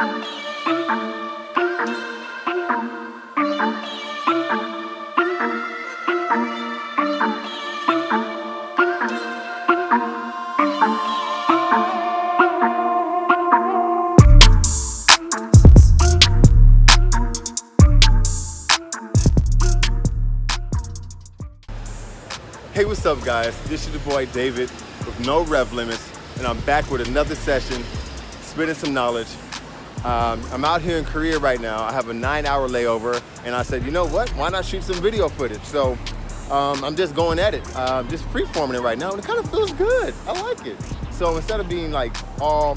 Hey, what's up guys? This is your boy David with No Rev Limits, and I'm back with another session, spitting some knowledge. I'm out here in Korea right now. I have a 9-hour layover, and I said, you know what? Why not shoot some video footage? So I'm just going at it, just free-forming it right now, and it kind of feels good. I like it. So instead of being like all,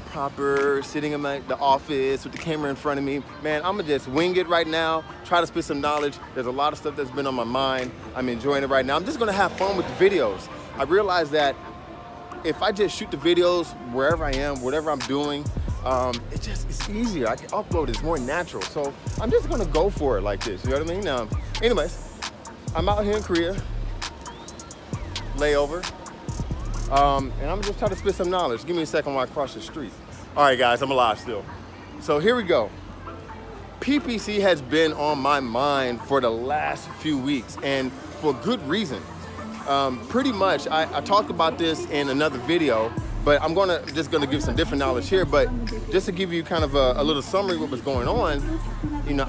proper, sitting in the office with the camera in front of me, man, I'm gonna just wing it right now, try to spit some knowledge. There's a lot of stuff that's been on my mind. I'm enjoying it right now. I'm just gonna have fun with the videos. I realize that if I just shoot the videos wherever I am, whatever I'm doing, it's easier. I can upload, it's more natural. So I'm just gonna go for it like this, you know what I mean? Anyways, I'm out here in Korea, layover. And I'm just trying to spit some knowledge. Give me a second while I cross the street. All right, guys, I'm alive still. So here we go. PPC has been on my mind for the last few weeks, and for good reason. Pretty much, I talked about this in another video, but I'm just gonna give some different knowledge here. But just to give you kind of a little summary of what was going on,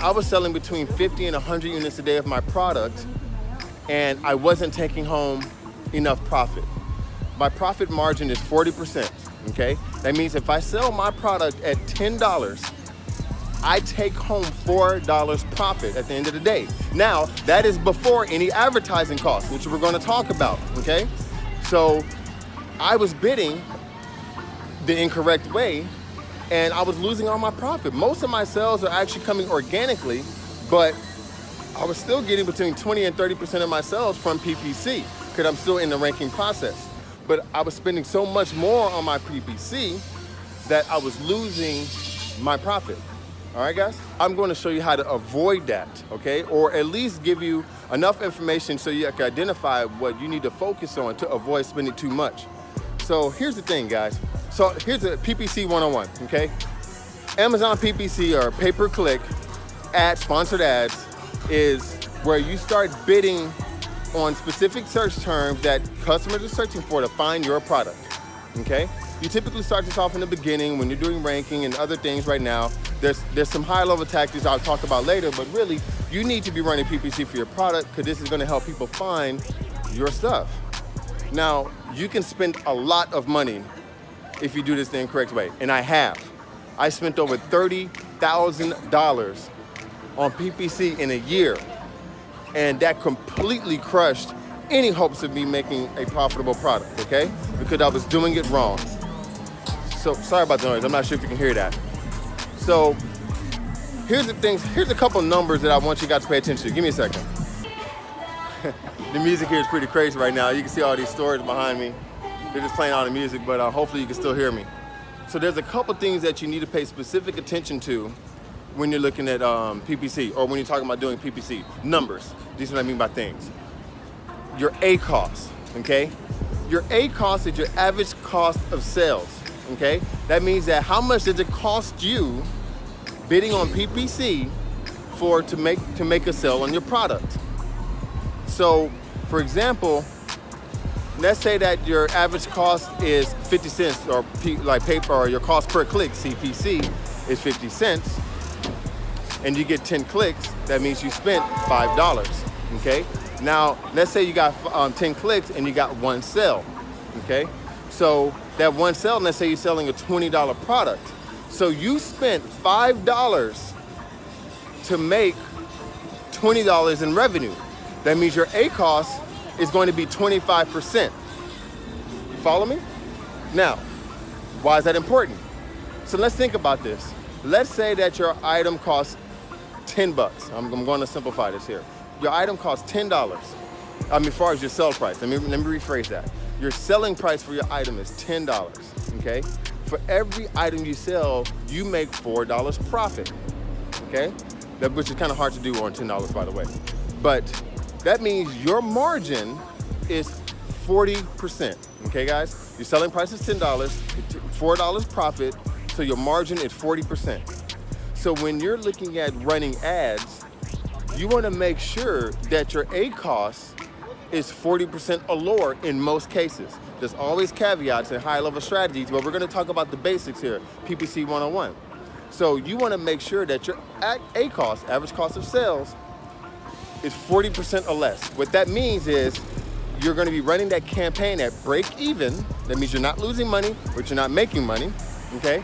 I was selling between 50 and 100 units a day of my product, and I wasn't taking home enough profit. My profit margin is 40%, okay? That means if I sell my product at $10, I take home $4 profit at the end of the day. Now, that is before any advertising costs, which we're gonna talk about, okay? So I was bidding the incorrect way, and I was losing all my profit. Most of my sales are actually coming organically, but I was still getting between 20 and 30% of my sales from PPC, because I'm still in the ranking process. But I was spending so much more on my PPC that I was losing my profit. All right, guys? I'm going to show you how to avoid that, okay? Or at least give you enough information so you can identify what you need to focus on to avoid spending too much. So here's the thing, guys. So here's a PPC 101, okay? Amazon PPC, or pay-per-click sponsored ads, is where you start bidding on specific search terms that customers are searching for to find your product, okay? You typically start this off in the beginning when you're doing ranking and other things right now. There's some high-level tactics I'll talk about later, but really, you need to be running PPC for your product, because this is gonna help people find your stuff. Now, you can spend a lot of money if you do this the incorrect way, and I have. I spent over $30,000 on PPC in a year, and that completely crushed any hopes of me making a profitable product, okay? Because I was doing it wrong. So, sorry about the noise, I'm not sure if you can hear that. So, here's the things, here's a couple numbers that I want you guys to pay attention to. Give me a second. The music here is pretty crazy right now. You can see all these stores behind me. They're just playing all the music, but hopefully you can still hear me. So there's a couple things that you need to pay specific attention to when you're looking at PPC, or when you're talking about doing PPC. Numbers, this is what I mean by things. Your ACoS, okay? Your ACoS is your average cost of sales, okay? That means that how much does it cost you bidding on PPC to make a sale on your product? So, for example, let's say that your average cost is 50 cents, or or your cost per click, CPC, is 50 cents. And you get 10 clicks, that means you spent $5, okay? Now, let's say you got 10 clicks and you got one sale, okay? So that one sale, let's say you're selling a $20 product. So you spent $5 to make $20 in revenue. That means your ACoS is going to be 25%. You follow me? Now, why is that important? So let's think about this. Let's say that your item costs $10. I'm going to simplify this here. Your item costs $10. As far as your sell price, let me rephrase that. Your selling price for your item is $10, okay? For every item you sell, you make $4 profit, okay? Which is kind of hard to do on $10, by the way. But that means your margin is 40%, okay, guys? Your selling price is $10, $4 profit, So your margin is 40%. So when you're looking at running ads, you want to make sure that your ACoS is 40% or lower in most cases. There's always caveats and high-level strategies, but we're going to talk about the basics here, PPC 101. So you want to make sure that your ACoS, average cost of sales, is 40% or less. What that means is you're going to be running that campaign at break even. That means you're not losing money, but you're not making money, okay?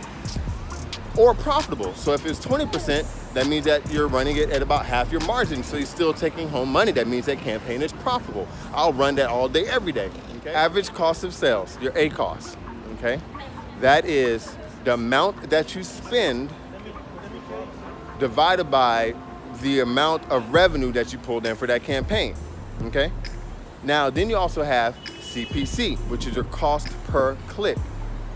Or profitable. So if it's 20%, that means that you're running it at about half your margin, so you're still taking home money. That means that campaign is profitable. I'll run that all day, every day. Okay? Average cost of sales, your ACoS, okay? That is the amount that you spend divided by the amount of revenue that you pulled in for that campaign, okay? Now, then you also have CPC, which is your cost per click.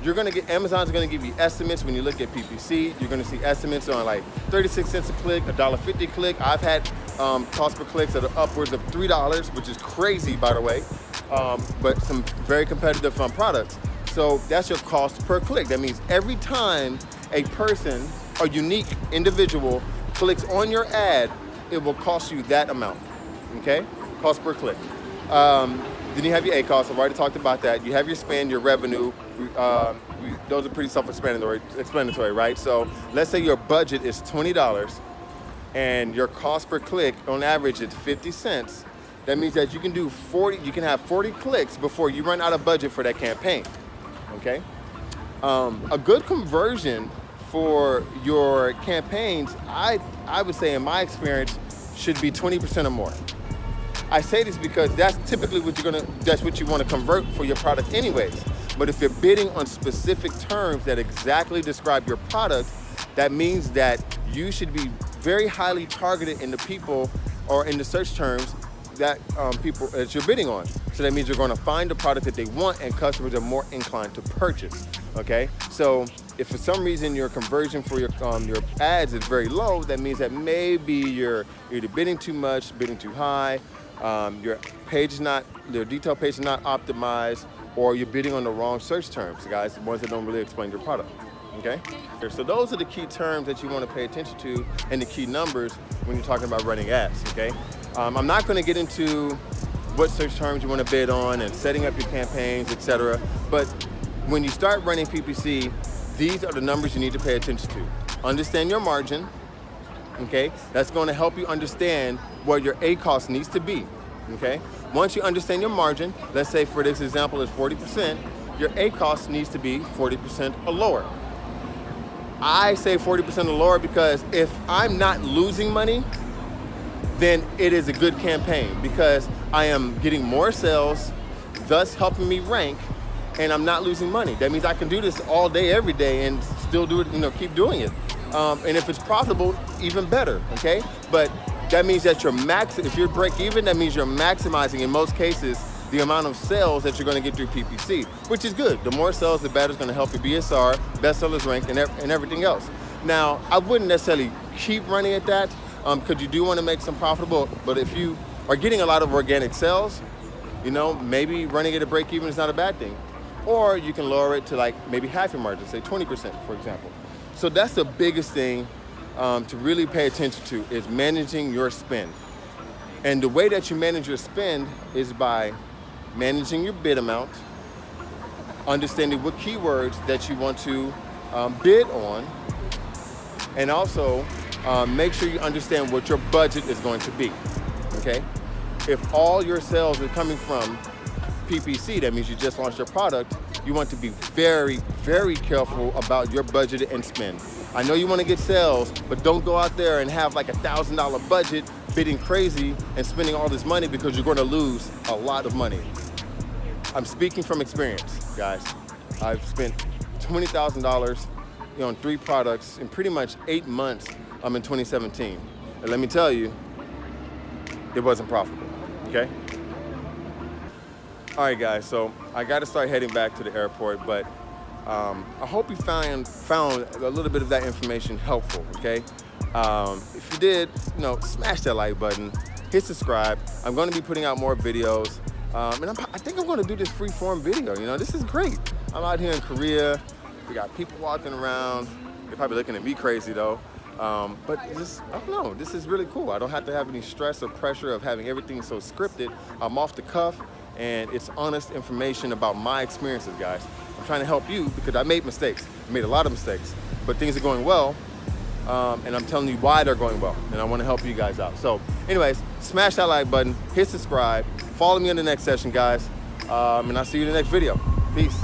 You're gonna get, Amazon's gonna give you estimates when you look at PPC. You're gonna see estimates on like 36 cents a click, $1.50 a click. I've had cost per clicks that are upwards of $3, which is crazy, by the way, but some very competitive products. So that's your cost per click. That means every time a person, a unique individual, clicks on your ad, it will cost you that amount, okay? Cost per click. Then you have your ACoS, I've already talked about that. You have your spend, your revenue. Those are pretty self-explanatory, right? So let's say your budget is $20 and your cost per click on average is 50 cents. That means that you can do 40, you can have 40 clicks before you run out of budget for that campaign, okay? A good conversion for your campaigns, I would say in my experience, should be 20% or more. I say this because that's typically what that's what you want to convert for your product anyways. But if you're bidding on specific terms that exactly describe your product, that means that you should be very highly targeted in the people or in the search terms that people that you're bidding on. So that means you're going to find the product that they want and customers are more inclined to purchase, okay? So if for some reason your conversion for your ads is very low, that means that maybe you're either bidding too much, bidding too high, your detail page is not optimized, or you're bidding on the wrong search terms, guys, the ones that don't really explain your product, okay? So those are the key terms that you want to pay attention to and the key numbers when you're talking about running ads, okay? I'm not going to get into what search terms you want to bid on and setting up your campaigns, etc. But when you start running PPC, these are the numbers you need to pay attention to. Understand your margin, okay? That's going to help you understand where your ACoS needs to be, okay? Once you understand your margin, let's say for this example is 40%, your ACoS needs to be 40% or lower. I say 40% or lower because if I'm not losing money, then it is a good campaign because I am getting more sales, thus helping me rank, and I'm not losing money. That means I can do this all day, every day, and still do it, keep doing it. And if it's profitable, even better, okay? But that means that if you're break even, that means you're maximizing, in most cases, the amount of sales that you're gonna get through PPC, which is good. The more sales, the better it's gonna help your BSR, bestsellers rank, and everything else. Now, I wouldn't necessarily keep running at that, because you do wanna make some profitable, but if you are getting a lot of organic sales, maybe running it at break even is not a bad thing. Or you can lower it to like maybe half your margin, say 20%, for example. So that's the biggest thing to really pay attention to is managing your spend. And the way that you manage your spend is by managing your bid amount, understanding what keywords that you want to bid on, and also make sure you understand what your budget is going to be, okay? If all your sales are coming from PPC, that means you just launched your product, you want to be very, very careful about your budget and spend. I know you want to get sales, but don't go out there and have like $1,000 budget, bidding crazy and spending all this money because you're going to lose a lot of money. I'm speaking from experience, guys. I've spent $20,000 on 3 products in pretty much 8 months in 2017. And let me tell you, it wasn't profitable, okay? All right, guys, so I got to start heading back to the airport, but I hope you found a little bit of that information helpful, okay? If you did, smash that like button, hit subscribe. I'm going to be putting out more videos, and I think I'm going to do this free form video. This is great. I'm out here in Korea. We got people walking around. They're probably looking at me crazy though. But just, I don't know, this is really cool. I don't have to have any stress or pressure of having everything so scripted. I'm off the cuff, and it's honest information about my experiences, guys. I'm trying to help you because I made mistakes. I made a lot of mistakes, but things are going well, and I'm telling you why they're going well, and I want to help you guys out. So anyways, smash that like button, hit subscribe, follow me in the next session, guys, and I'll see you in the next video. Peace.